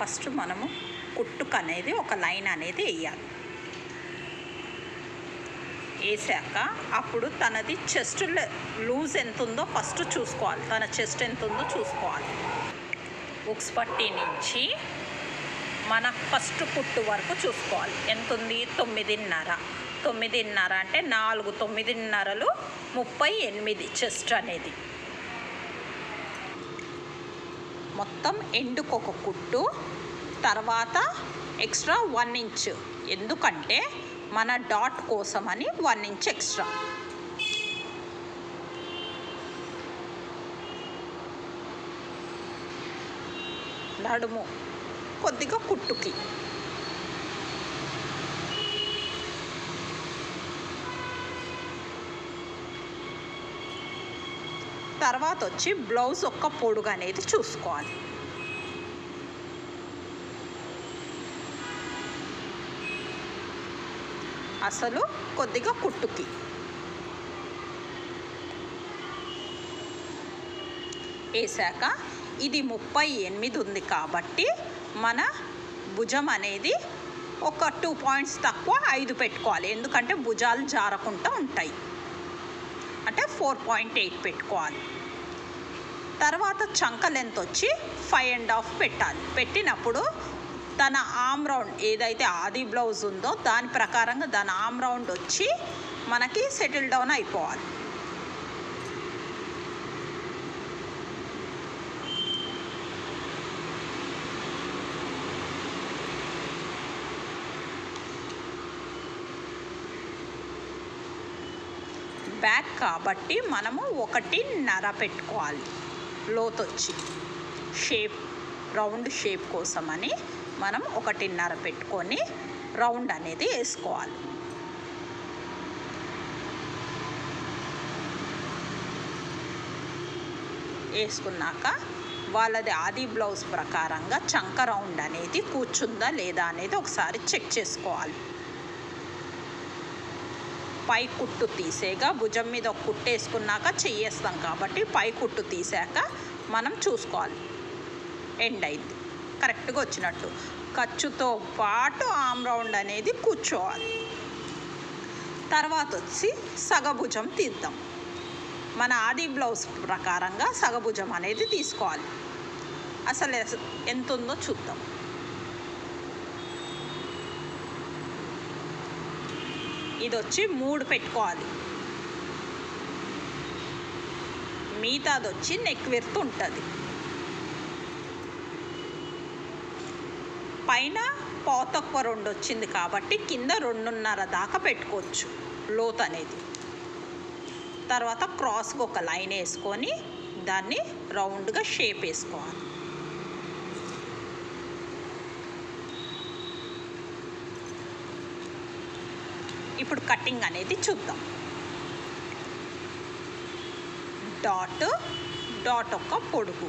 First మనము కుట్టుకు అనేది ఒక లైన్ అనేది వేయాలి. వేసాక అప్పుడు తనది చెస్ట్ లూజ్ ఎంత ఉందో ఫస్ట్ చూసుకోవాలి. తన చెస్ట్ ఎంత ఉందో చూసుకోవాలి. ఉక్స్ పట్టీ నుంచి మన ఫస్ట్ కుట్టు వరకు చూసుకోవాలి. ఎంత ఉంది? 9.5. 9.5 అంటే 4 9.5లు 38 చెస్ట్ అనేది. మొత్తం ఎండుకు ఒక కుట్టు, తర్వాత ఎక్స్ట్రా 1 ఇంచ్, ఎందుకంటే మన డాట్ కోసమని 1 ఇంచ్ ఎక్స్ట్రా. నడుము కొద్దిగా కుట్టుకి. తర్వాత వచ్చి బ్లౌజ్ ఒక్క పొడుగు అనేది చూసుకోవాలి. అసలు కొద్దిగా కుట్టుకి. వేసాక ఇది 38 ఉంది కాబట్టి మన భుజం అనేది ఒక 2 పాయింట్స్ తక్కువ 5 పెట్టుకోవాలి. ఎందుకంటే భుజాలు జారకుండా ఉంటాయి. అంటే 4.8 పెట్టుకోవాలి. తర్వాత చంక లెంత్ వచ్చి 5.5 పెట్టాలి. పెట్టినప్పుడు తన ఆమ్ రౌండ్ ఏదైతే ఆది బ్లౌజ్ ఉందో దాని ప్రకారంగా దాని ఆమ్ రౌండ్ వచ్చి మనకి సెటిల్ డౌన్ అయిపోవాలి. బ్యాక్ కాబట్టి మనము 1.5 పెట్టుకోవాలి. లోతు వచ్చి షేప్ రౌండ్ షేప్ కోసమని మనం 1.5 పెట్టుకొని రౌండ్ అనేది వేసుకోవాలి. వేసుకున్నాక వాళ్ళది ఆది బ్లౌజ్ ప్రకారంగా చంక రౌండ్ అనేది కూర్చుందా లేదా అనేది ఒకసారి చెక్ చేసుకోవాలి. పై కుట్టు తీసేగా భుజం మీద ఒక కుట్టు వేసుకున్నాక చెయ్యేస్తాం కాబట్టి పై కుట్టు తీసాక మనం చూసుకోవాలి. ఎండ్ అయింది కరెక్ట్గా వచ్చినట్టు. ఖర్చుతో పాటు ఆమ్ రౌండ్ అనేది కూర్చోవాలి. తర్వాత వచ్చి సగభుజం తీద్దాం. మన ఆది బ్లౌజ్ ప్రకారంగా సగభుజం అనేది తీసుకోవాలి. అసలు ఎంత ఉందో చూద్దాం. ఇది వచ్చి 3 పెట్టుకోవాలి. మిగతాది వచ్చి నెక్ విడ్త్ ఉంటుంది. పైన పావుతక్కువ 2 వచ్చింది కాబట్టి కింద 2.5 దాకా పెట్టుకోవచ్చు లోత్ అనేది. తర్వాత క్రాస్గా ఒక లైన్ వేసుకొని దాన్ని రౌండ్గా షేప్ వేసుకోవాలి. ఇప్పుడు కటింగ్ అనేది చూద్దాం. డాట్ ఒక పొడుగు,